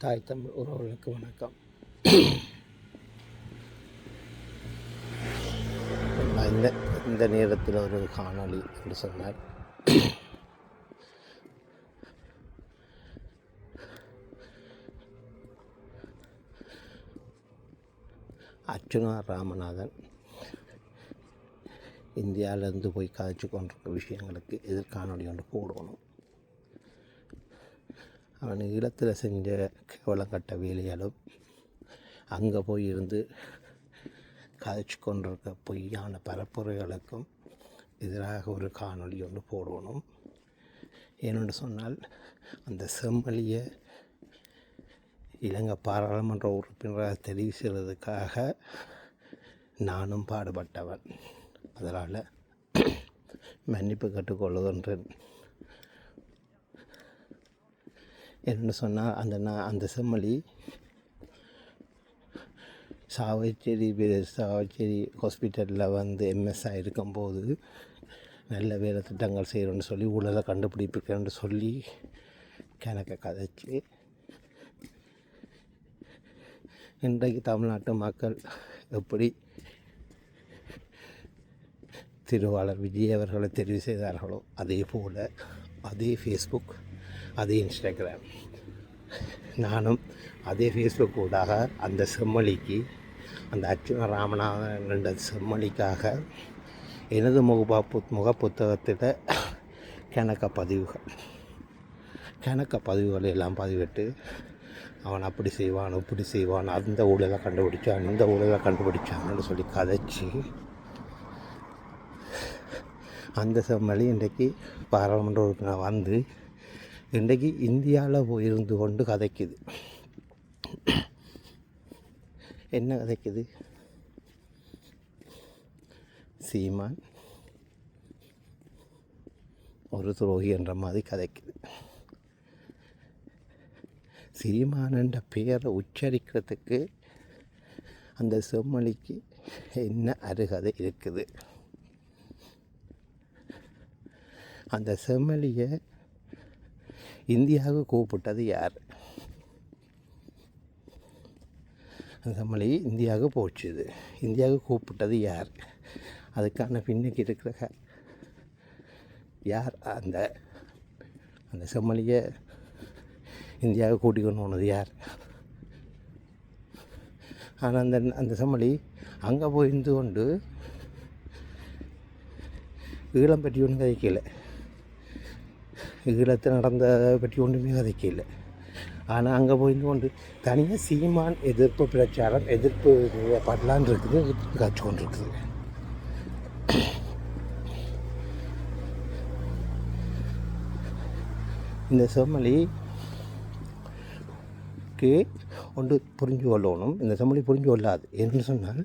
தாய் தமிழ் உறவுகளுக்கு வணக்கம். இந்த நேரத்தில் ஒரு காணொளி என்று சொன்னார். அர்ச்சுனா ராமநாதன் இந்தியாவிலேருந்து போய் கதைச்சு கொண்டிருக்க விஷயங்களுக்கு எதிர்காணொலி ஒன்று போடணும். அவன் ஈழத்தில் செஞ்ச கேவலங்கட்ட வேலையாலும் அங்கே போய் இருந்து கதைச்சு கொண்டிருக்க பொய்யான பரப்புரைகளுக்கும் எதிராக ஒரு காணொலி ஒன்று போடணும். ஏனென்று சொன்னால் அந்த செம்மொழியை இலங்கை பாராளுமன்ற உறுப்பினராக தெரிவு செய்வதற்காக நானும் பாடுபட்டவன். அதனால் மன்னிப்பு கற்றுக்கொள்வதென்றேன். என்னென்னு சொன்னால் அந்த செம்மொழி சாவச்சேரி ஹாஸ்பிட்டலில் எம்எஸ்ஆ இருக்கும்போது நல்ல வேலை திட்டங்கள் செய்கிறோன்னு சொல்லி ஊழலை கண்டுபிடிப்பிக்கிறேன்னு சொல்லி கணக்கை கதைச்சி இன்றைக்கு தமிழ்நாட்டு மக்கள் எப்படி திருவாளர் விஜய் அவர்களை தெரிவு செய்தார்களோ அதே போல் அதே ஃபேஸ்புக், அதே இன்ஸ்டாகிராம், நானும் அதே ஃபேஸ்புக் ஊடாக அந்த செம்மொழிக்கு, அந்த அர்ச்சுனா ராமநாதன் என்ற செம்மொழிக்காக எனது முகப்புத்தகத்தில் கணக்க பதிவுகள் எல்லாம் பதிவிட்டு அவன் அப்படி செய்வான் இப்படி செய்வான், அந்த ஊழலை கண்டுபிடிச்சான் இந்த ஊழலை கண்டுபிடிச்சான்னு சொல்லி கதைச்சி அந்த செம்மொழி இன்றைக்கு பாராளுமன்ற உறுப்பினர் இன்றைக்கு இந்தியாவில் இருந்து கொண்டு கதைக்குது. என்ன கதைக்குது? சீமான் ஒரு துரோகி என்ற மாதிரி கதைக்குது. சீமான் என்ற பெயரை உச்சரிக்கிறதுக்கு அந்த செம்மொழிக்கு என்ன அருகதை இருக்குது? அந்த செம்மொழியை இந்தியாவுக்கு கூப்பிட்டது யார்? அந்த செம்மொழி இந்தியாவுக்கு போச்சுது. இந்தியாவுக்கு கூப்பிட்டது யார்? அதுக்கான பின்னுக்கு இருக்கிற யார்? அந்த செம்மொழியை இந்தியாவுக்கு கூட்டிக்கொண்டு போனது யார்? ஆனால் அந்த செம்மொழி அங்கே போயிருந்து கொண்டு ஈழம் பற்றி ஒன்றும் கதைக்கலை, ஈழத்தில் நடந்த பற்றி ஒன்றுமே கதைக்கலை. ஆனால் அங்கே போயிருந்து கொண்டு தனியாக சீமான் எதிர்ப்பு பிரச்சாரம், எதிர்ப்பு பண்ணலான் இருக்குது, காய்ச்சி கொண்டு இருக்குது. இந்த செம்மொழிக்கு ஒன்று புரிஞ்சு கொள்ளணும். இந்த செம்மொழி புரிஞ்சு கொள்ளாது. என்று சொன்னால்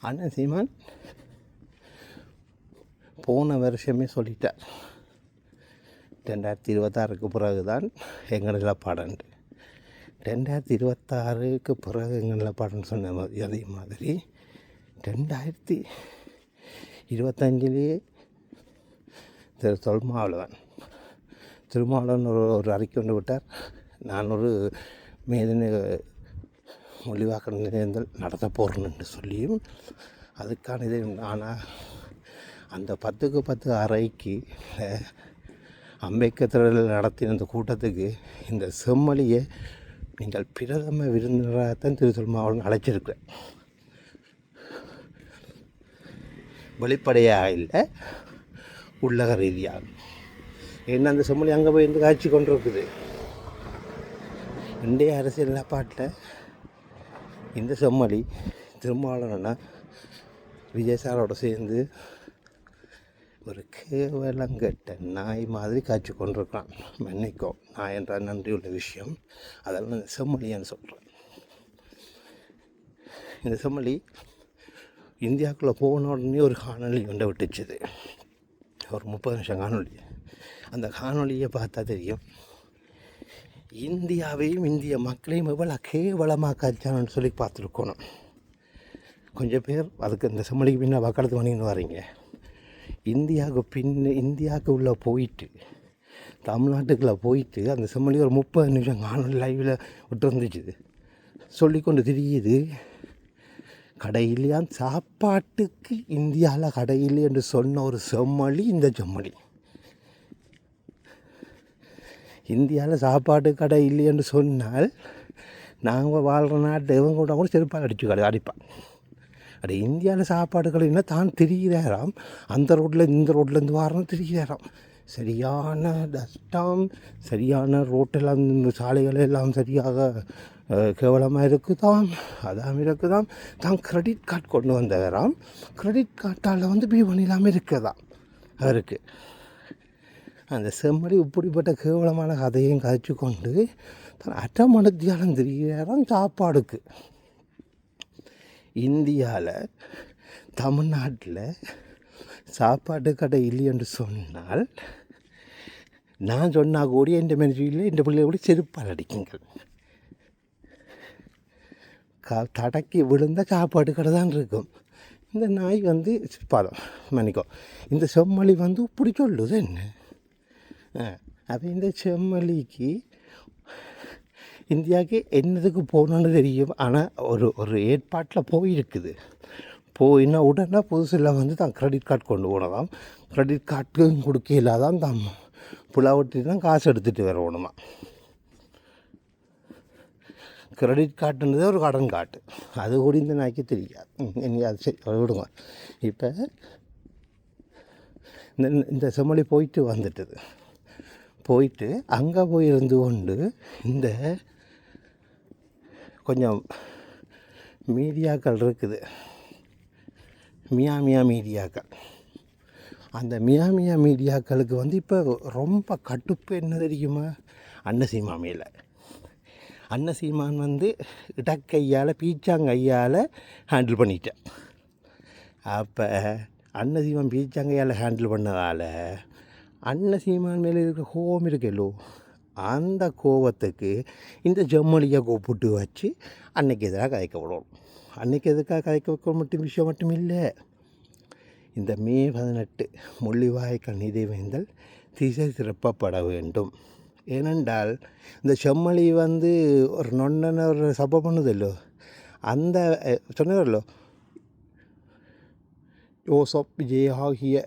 அண்ணன் சீமான் போன வருஷமே சொல்லிட்டார், 2026 பிறகு தான் எங்கள் நிலப்பாடன்ட்டு. 2026 பிறகு எங்கள் நிலப்பாடுன்னு சொன்ன மாதிரி அதே மாதிரி 2025 திருமாவளவன் ஒரு அறிக்கை கொண்டு விட்டார். நான் ஒரு மேதின மொழிவாக்க நிலையங்கள் நடத்த போகிறேன்னு சொல்லியும் அதுக்கான இது. ஆனால் அந்த 10க்கு 10 அறைக்கு அம்பேத்கர் நடத்தின அந்த கூட்டத்துக்கு இந்த செம்மொழியை நீங்கள் பிரதம விருந்தினராகத்தான் திருமாவளவன் அழைச்சிருக்கிறேன். வெளிப்படையாக இல்லை, உள்ளக ரீதியாக. ஏன்னா அந்த செம்மொழி அங்கே போய் இருந்து காய்ச்சி கொண்டு இருக்குது. இந்திய அரசியல் நிலப்பாட்டில் இந்த செம்மொழி திருமாவளவனா விஜய் சாரோடு சேர்ந்து ஒரு கேவலங்கட்ட நாய் மாதிரி காய்ச்சி கொண்டிருக்கான். மன்னிக்கோ, நான் என்ற நன்றி உள்ள விஷயம். அதெல்லாம் இந்த செம்மொழியான்னு சொல்கிறேன். இந்த செம்மொழி இந்தியாவுக்குள்ளே போன உடனே ஒரு காணொலி கொண்டு விட்டுச்சுது, ஒரு 30 நிமிஷம் காணொலி. அந்த காணொலியை பார்த்தா தெரியும் இந்தியாவையும் இந்திய மக்களையும் எவ்வளோ கேவலமாக காய்ச்சான்னு சொல்லி பார்த்துருக்கணும். கொஞ்சம் பேர் அதுக்கு இந்த செம்மொழிக்கு பின்னால் வாக்களத்து பண்ணின்னு வரீங்க. இந்தியாவுக்கு உள்ளே போயிட்டு தமிழ்நாட்டுக்குள்ளே போயிட்டு அந்த செம்மொழி ஒரு 30 நிமிஷம் காணொலி லைவில் விட்டு இருந்துச்சு. சொல்லிக்கொண்டு திரியுது கடை இல்லையா, சாப்பாட்டுக்கு இந்தியாவில் கடை இல்லை என்று சொன்ன ஒரு செம்மொழி இந்த செம்மொழி. இந்தியாவில் சாப்பாட்டு கடை இல்லை என்று சொன்னால் நாங்கள் வாழ்கிற நாட்டை இவங்க கூட செருப்பால் அடிச்சு அடிப்பான். அப்படி இந்தியாவில் சாப்பாடு கடைன்னா தான் திரிகிறாராம், அந்த ரோட்டில் இந்த ரோட்லேருந்து வாரம் திரிகிறாராம். சரியான டஸ்டாம், சரியான ரோட்டெல்லாம் சாலைகள் எல்லாம் சரியாக கேவலமாக இருக்குதாம், அதாம் இருக்குதாம். தான் கிரெடிட் கார்டு கொண்டு வந்தவராம், கிரெடிட் கார்டால் பே பண்ணிடாமல் இருக்குதாம் அவருக்கு. அந்த செம்மொழி இப்படிப்பட்ட கேவலமான கதையும் கதைச்சு கொண்டு தான் அட்டமனத்தியாலும் திரிகிறாராம் சாப்பாடுக்கு. இந்தியாவில் தமிழ்நாட்டில் சாப்பாட்டு கடை இல்லை என்று சொன்னால் நான் சொன்னால் கூடி என் மனுஷியில் இந்த பிள்ளைய கூட செருப்பால் அடிக்குங்கள். தடக்கி விழுந்த சாப்பாடு கடை தான் இருக்கும். இந்த நாய் பாதம் மன்னிக்கோ, இந்த செம்மொழி இப்படி சொல்லுது என்ன. அப்போ இந்த செம்மொழிக்கு இந்தியாவுக்கு என்னதுக்கு போகணுன்னு தெரியும். ஆனால் ஒரு ஏற்பாட்டில் போயிருக்குது. போயின்னா உடனே புதுசில் தான் கிரெடிட் கார்டு கொண்டு போனதாம். கிரெடிட் கார்டுக்கும் கொடுக்க இல்லாதான் தான் புலாவட்டி தான் காசு எடுத்துகிட்டு வரணுமா. கிரெடிட் கார்டுன்றது ஒரு கடன் கார்டு, அது கூட இந்த நாய்க்கு தெரியாது. நீங்கள் அது சரி விடுங்க. இப்போ இந்த செம்மொழி போயிட்டு அங்கே போயிருந்து கொண்டு இந்த கொஞ்சம் மீடியாக்கள் இருக்குது, மியா மீடியாக்கள். அந்த மியா மீடியாக்களுக்கு இப்போ ரொம்ப கட்டுப்பு என்ன தெரியுமா, அன்னசீமா மேலே. அன்னசீமான் இடக்கையால் பீச்சாங்கையால் ஹேண்டில் பண்ணிட்டேன். அப்போ அன்னசீமான் பீச்சாங்கையால் ஹேண்டில் பண்ணதால் அன்னசீமான் மேலே இருக்கிற கோபம் இருக்கல்லோ, அந்த கோபத்துக்கு இந்த செம்மொழியை கூப்பிட்டு வச்சு அன்னைக்கு எதிராக கதைக்க விடணும். அன்றைக்கி எதுக்காக கதைக்க வைக்க விஷயம் மட்டும் இல்லை, இந்த மே 18 முள்ளிவாய்க்கால் நினைவேந்தல் திசை திருப்பப்பட வேண்டும். ஏனென்றால் இந்த செம்மொழி ஒரு நொண்ணனை ஒரு சபை பண்ணுதல்லோ, அந்த சொன்னதல்லோ யோசப் விஜய் ஆகிய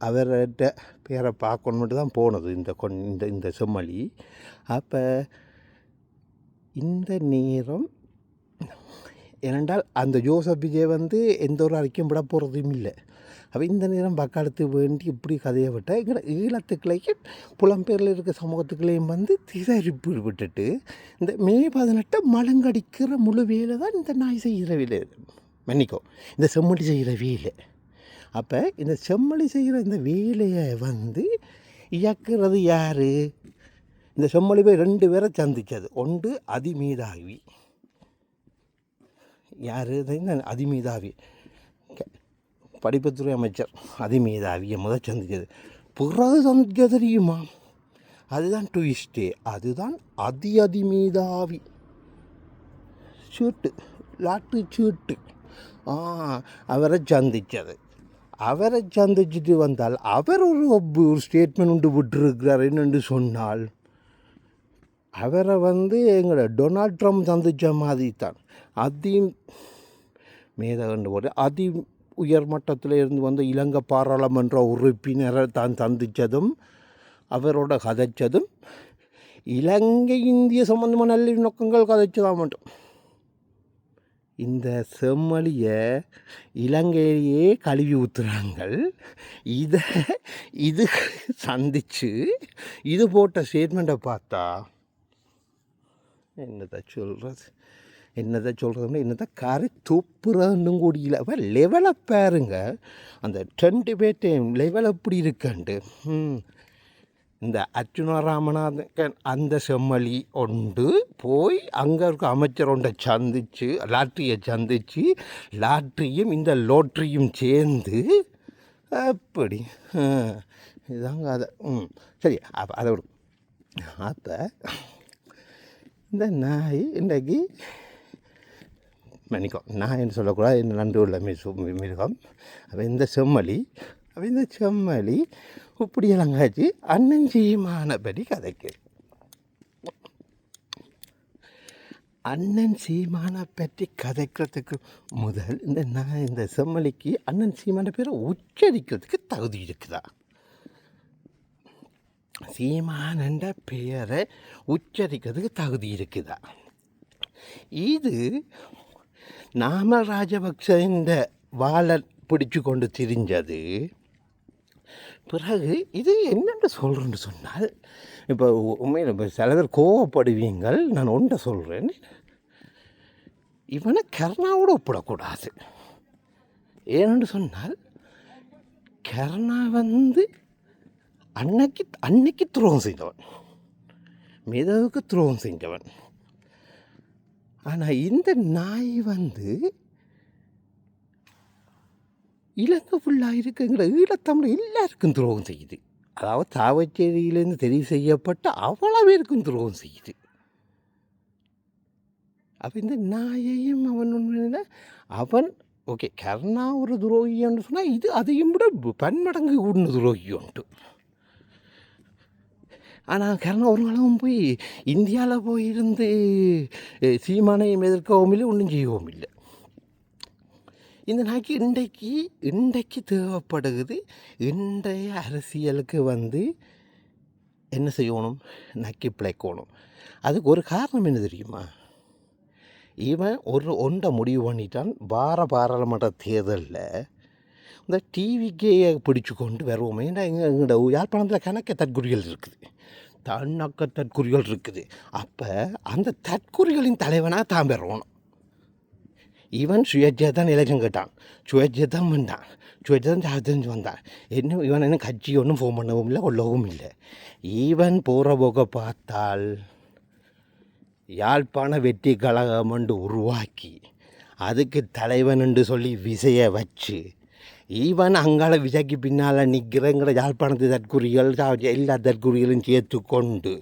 அவர்கிட்ட பேரை பார்க்கணுன்ட்டு தான் போனது இந்த செம்மொழி. அப்போ இந்த நேரம் ஏனென்றால் அந்த ஜோசப் விஜய் எந்த ஒரு அறிக்கையும் விட போகிறதும் இல்லை. அப்போ இந்த நேரம் பக்காலத்து வேண்டி இப்படி கதையை விட்டால் எங்களை ஈழத்துக்குள்ளேயும் புலம்பெயரில் இருக்க சமூகத்துக்குள்ளேயும் திசைப்பு விட்டுட்டு இந்த மே 18 மலங்கடிக்கிற முழு வேலை தான் இந்த நாய் செய்கிற வேலை. மன்னிக்கோ, இந்த செம்மொழி செய்கிற வேலை. அப்போ இந்த செம்மொழி செய்கிற இந்த வேலையை இயக்குறது யார்? இந்த செம்மொழி போய் 2 பேரை சந்தித்தது. ஒன்று அதிமீதாவி. யார்? அதிமீதாவி படிப்புத்துறை அமைச்சர் அதிமீதாவியை சந்தித்தது. பிறகு சந்திக்க தெரியுமா, அதுதான் ட்விஸ்டே. அதுதான் அதிமீதாவி சீட்டு, லாட்டு சீட்டு. அவரை சந்திச்சுட்டு வந்தால் அவர் ஒரு ஸ்டேட்மெண்ட் விட்டுருக்கிறார். என்னென்று சொன்னால் அவரை எங்களை டொனால்ட் ட்ரம்ப் சந்தித்த மாதிரி தான் மேதகண்டு போட்டு உயர்மட்டத்தில் இருந்து இலங்கை பாராளுமன்ற உறுப்பினரை தான் சந்தித்ததும் அவரோட கதைச்சதும் இலங்கை இந்திய சம்பந்தமான நல்லிணக்கங்கள் கதைச்சதான் மட்டும். இந்த செம்மொழியை இலங்கையிலேயே கழுவி ஊற்றுறாங்க. இது சந்தித்து இது போட்ட ஸ்டேட்மெண்ட்டை பார்த்தா என்னத்தை சொல்கிறதுன்னு என்னத்தை கரை துப்புறதுன்னும் கூடியில. அப்போ லெவலை பாருங்க, அந்த 2 பேர்ட்டையும் லெவல் எப்படி இருக்குன்ட்டு. இந்த அர்ச்சுனா ராமநாதன் அந்த செம்மொழி ஒன்று போய் அங்கே இருக்க அமைச்சர் ஒன்றை சந்தித்து லாட்ரியும் இந்த லோட்ரியும் சேர்ந்து அப்படி இதுதாங்க அதை சரி. அப்போ அதை விடும். அப்போ இந்த நாய் இன்றைக்கு நாயின்னு சொல்லக்கூடாது, என்ன நன்றி உள்ள மிருகம். அப்போ இந்த செம்மொழி இப்படியெல்லாம் காய்ச்சி அண்ணன் சீமானபடி கதைக்கு அண்ணன் சீமானை பற்றி கதைக்கிறதுக்கு முதல் இந்த செம்மலிக்கு அண்ணன் சீமான பேரை உச்சரிக்கிறதுக்கு தகுதி இருக்குதா? சீமானன்ற பெயரை உச்சரிக்கிறதுக்கு தகுதி இருக்குதா? இது நாம ராஜபக்ச இந்த வாழை பிடிச்சு கொண்டு திரிஞ்சது பிறகு இது என்னென்று சொல்கிறேன்னு சொன்னால், இப்போ உண்மையில் இப்போ சில பேர் கோவப்படுவீங்கள், நான் ஒன்றை சொல்கிறேன், இவனை கருணாவோடு ஒப்பிடக்கூடாது. ஏனென்று சொன்னால் கருணா அன்னைக்கு துரோகம் செய்தவன், மிதவுக்கு துரோகம் செஞ்சவன். ஆனால் இந்த நாய் இலங்கை ஃபுல்லாக இருக்குங்கிற ஈழத்தமிழ் எல்லாருக்கும் துரோகம் செய்யுது. அதாவது தாவச்சேரியிலேருந்து தெரிவு செய்யப்பட்ட அவ்வளோ பேருக்கும் துரோகம் செய்யுது. அப்போ இந்த நாயையும் அவன் ஓகே கருணா ஒரு துரோகின்னு சொன்னால் இது அதையும் விட பன்மடங்கு கூடின துரோகி உண்டு. ஆனால் கருணா ஒரு நாளும் போய் இந்தியாவில் போயிருந்து சீமானையும் எதிர்க்கவும் இல்லை, ஒன்றும் செய்யவும் இல்லை. இந்த நாய்க்கு இன்றைக்கு தேவைப்படுகிறது. இன்றைய அரசியலுக்கு என்ன செய்யணும்? நக்கி பிழைக்கணும். அதுக்கு ஒரு காரணம் என்ன தெரியுமா? இவன் ஒன்றை முடிவு பண்ணிட்டான். பாராளுமன்ற தேர்தலில் இந்த டிவிக்கே பிடிச்சு கொண்டு வருவோம். ஏன்னா எங்களோட யாழ்ப்பாணத்தில் கணக்க தற்குறிகள் இருக்குது, தன்னக்க தற்குறிகள் இருக்குது. அப்போ அந்த தற்குறிகளின் தலைவனாக தான் பெறணும். இவன் சுயேட்சையாக எலெக்ஷன் கேட்டான், சுயேட்சைதான் வந்தான், சுயேட்சைதான் சாதிச்சு வந்தான். இவன் என்ன கட்சி ஒன்றும் ஃபோன் பண்ணவும் இல்லை, கொள்ளவும் இல்லை. ஈவன் போகிற போக பார்த்தால் யாழ்ப்பாண வெற்றி கழகம் என்று உருவாக்கி அதுக்கு தலைவன் என்று சொல்லி விசையை வச்சு ஈவன் அங்கால விசைக்கு பின்னால் நிற்கிறங்கிற யாழ்ப்பாணத்து தற்குறிகள் எல்லா தற்குறிகளும் சேர்த்து கொண்டு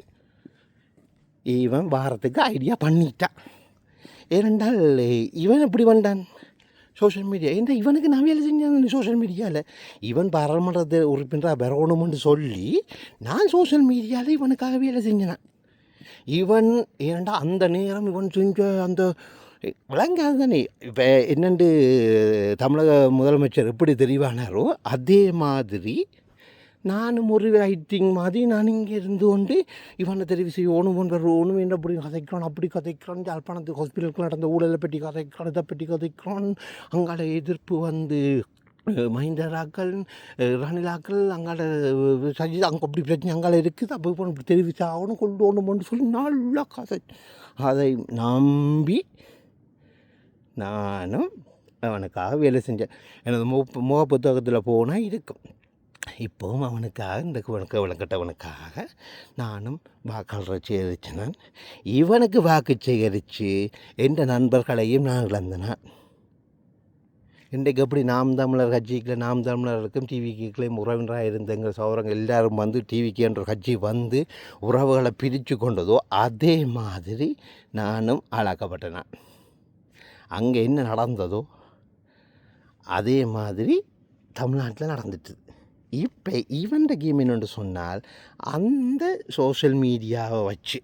இவன் வாரத்துக்கு ஐடியா பண்ணிட்டான். ஏனென்றால் இவன் எப்படி வந்தான்? Social media. ஏன்னா இவனுக்கு நான் வேலை செஞ்சேன் சோஷியல் மீடியாவில். இவன் பாராளுமன்ற உறுப்பினராக பெறணும்னு சொல்லி நான் சோஷியல் மீடியாவில் இவனுக்காக வேலை செஞ்சேன். இவன் ஏன்டா அந்த நேரம் இவன் செஞ்ச அந்த விளங்காது தானே. இப்போ என்னென்று தமிழக முதலமைச்சர் எப்படி தெரிவானாரோ அதே மாதிரி நானும் ஒரு ரைட்டிங் மாதிரி நான் இங்கே இருந்து கொண்டு இவனை தெரிவு செய்யணும் ஒன்று என்ன அப்படி கதைக்கிறான், அப்படி கதைக்கிறான், யாழ்ப்பாணத்து ஹாஸ்பிட்டலுக்கு நடந்த ஊழலை பற்றி கதைக்கிறான், இதை பற்றி கதைக்கிறான். அங்கால எதிர்ப்பு மஹிந்தராக்கள் ரணிலாக்கள் அங்கால சஜித் அங்கே அப்படி பிரச்சனை அங்கால இருக்குது, அப்போ இப்போ இப்படி தெரிவித்து ஆகணும் கொண்டு வரணும்னு சொல்லி நல்லா கதை. அதை நம்பி நானும் அவனுக்காக வேலை செஞ்சேன். எனது முக புத்தகத்தில் போனால் இருக்கும். இப்போவும் அவனுக்காக இந்த விளக்கட்டவனுக்காக நானும் வாக்காளரை சேகரித்தேன். இவனுக்கு வாக்கு சேகரித்து எந்த நண்பர்களையும் நான் இழந்தேன். இன்றைக்கு எப்படி நாம் தமிழர் கட்சிக்கு நாம் தமிழர்களுக்கும் டிவிக்குள்ளேயும் உறவினராக இருந்தங்கிற சௌரங்கள் எல்லோரும் டிவிக்கு என்ற கட்சி உறவுகளை பிரித்து கொண்டதோ அதே மாதிரி நானும் ஆளாக்கப்பட்டேன். அங்கே என்ன நடந்ததோ அதே மாதிரி தமிழ்நாட்டில் நடந்துட்டு. இப்போ இவன் கேம் என்னென்று சொன்னால் அந்த சோஷியல் மீடியாவை வச்சு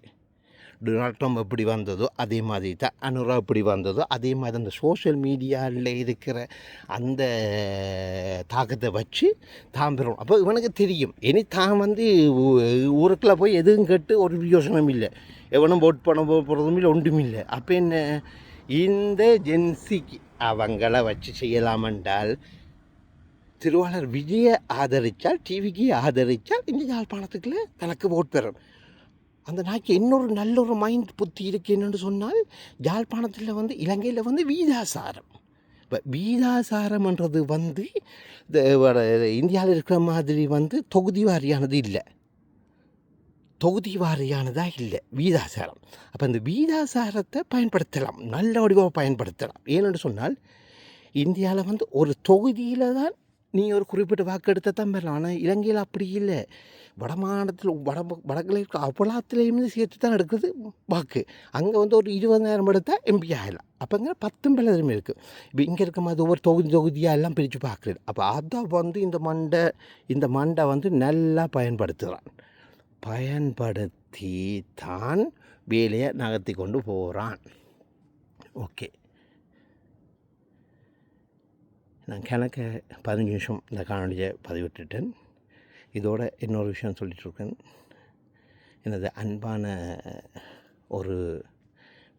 டொனால்ட் ட்ரம்ப் எப்படி வந்ததோ அதே மாதிரி தான் அனுரா எப்படி வந்ததோ அதே மாதிரி அந்த சோஷியல் மீடியாவில் இருக்கிற அந்த தாக்கத்தை வச்சு தான் பெறும். அப்போ இவனுக்கு தெரியும் இனி தான் ஊருக்குள்ளே போய் எதுவும் கேட்டு ஒரு யோசனம் இல்லை, எவனும் ஓட் பண்ண போகிறதும் இல்லை, ஒன்றும் இல்லை. அப்போ என்ன இந்த ஜென்சிக்கு அவங்கள வச்சு செய்யலாமென்றால் திருவாளர் விஜயை ஆதரித்தால் டிவிக்கு ஆதரித்தால் இந்த யாழ்ப்பாணத்துக்குள்ள தனக்கு ஓட் பெறும். அந்த நாய்க்கு இன்னொரு நல்ல ஒரு மைண்ட் புத்தி இருக்குது. என்னென்னு சொன்னால் யாழ்ப்பாணத்தில் இலங்கையில் வீதாசாரம். இப்போ வீதாசாரம்ன்றது இந்தியாவில் இருக்கிற மாதிரி தொகுதி வாரியானது இல்லை, தொகுதி வாரியானதாக இல்லை வீதாசாரம். அப்போ அந்த வீதாசாரத்தை பயன்படுத்தலாம், நல்ல வடிவாக பயன்படுத்தலாம். ஏனென்று சொன்னால் இந்தியாவில் ஒரு தொகுதியில் தான் நீ ஒரு குறிப்பிட்ட வாக்கு எடுத்த தான் பெறலாம். ஆனால் இலங்கையில் அப்படி இல்லை. வடமாநிலத்தில் வடக்கில் இருக்க அவ்வளோத்துலேயுமே சேர்த்து தான் எடுக்குது வாக்கு. அங்கே வந்து ஒரு 20,000 எடுத்தால் எம்பி ஆகலாம். அப்போங்க 10 பேரும் இருக்குது. இப்போ இங்கே இருக்க மாதிரி ஒவ்வொரு தொகுதியாக எல்லாம் பிரித்து பார்க்குறது. அப்போ அதை வந்து இந்த மண்டை வந்து நல்லா பயன்படுத்தி தான் வேலையை நகர்த்தி கொண்டு போகிறான். ஓகே, நான் கணக்க 15 நிமிஷம் இந்த காணொலியை பதிவிட்டுட்டேன். இதோட இன்னொரு விஷயம் சொல்லிகிட்ருக்கேன். எனது அன்பான ஒரு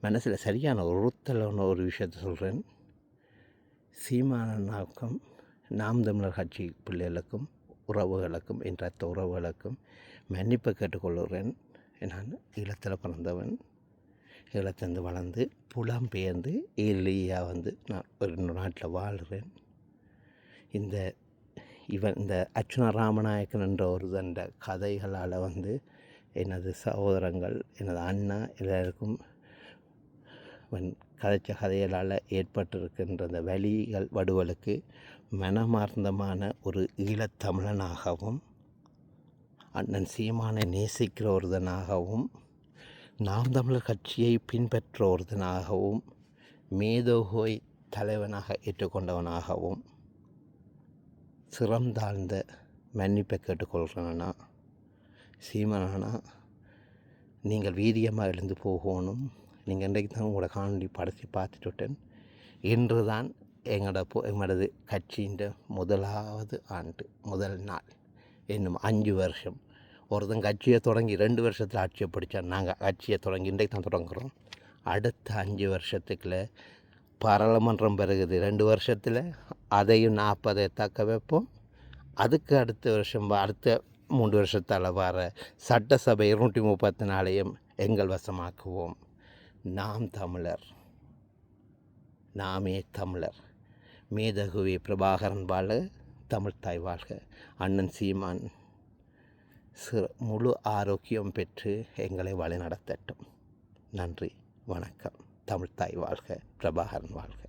மனசில் சரியான உறுத்தலான ஒரு விஷயத்தை சொல்கிறேன். சீமானாவுக்கும் நாம் தமிழர் கட்சி பிள்ளைகளுக்கும் உறவுகளுக்கும் என் ரத்த உறவுகளுக்கும் மன்னிப்பு கேட்டுக்கொள்கிறேன். நான் ஈழத்தில் பிறந்தவன், ஈழத்திலிருந்து வளர்ந்து புலம்பெயர்ந்து ஏழையாக வந்து நான் ஒரு நாட்டில் வாழ்கிறேன். இந்த அர்ச்சுனா ராமநாயக்கன் என்ற ஒரு தண்ட கதைகளால் வந்து எனது சகோதரங்கள், எனது அண்ணா எல்லாருக்கும் கதைச்ச கதைகளால் ஏற்பட்டிருக்கின்ற அந்த வலிகள் வடுவலுக்கு மனமார்ந்தமான ஒரு ஈழத்தமிழனாகவும் அண்ணன் சீமானை நேசிக்கிற ஒருதனாகவும் நாம் தமிழர் கட்சியை பின்பற்ற ஒருதனாகவும் மேதோகோய் தலைவனாக ஏற்றுக்கொண்டவனாகவும் சிறந்தாழ்ந்த மன்னிப்பை கேட்டுக்கொள்கிறேன்னா, சீமானா நீங்கள் வீரியமாக எழுந்து போகணும். நீங்கள் இன்றைக்கு தான் உங்களோட காணொலி படத்தை பார்த்துட்டுட்டேன். இன்று தான் எங்களது கட்சியின் முதலாவது ஆண்டு, முதல் நாள். இன்னும் 5 வருஷம். ஒருத்தன் கட்சியை தொடங்கி 2 வருஷத்தில் ஆட்சியை பிடிச்சா, நாங்கள் கட்சியை தொடங்கி இன்றைக்கு தான் தொடங்குகிறோம். அடுத்த 5 வருஷத்துக்குள்ள பாராளுமன்றம் பெறுகிறது. 2 வருஷத்தில் அதையும் 40 தக்க வைப்போம். அதுக்கு அடுத்த 3 வருஷத்தால் வர சட்டசபை 234 எங்கள் வசமாக்குவோம். நாம் தமிழர், நாமே தமிழர். மேதகுவே பிரபாகரன் வாழ்க, தமிழ்த்தாய் வாழ்க. அண்ணன் சீமான் முழு ஆரோக்கியம் பெற்று எங்களை வழிநடத்தட்டும். நன்றி, வணக்கம். தமிழ்த்தாய் வாழ்க, பிரபாகரன் வாழ்க.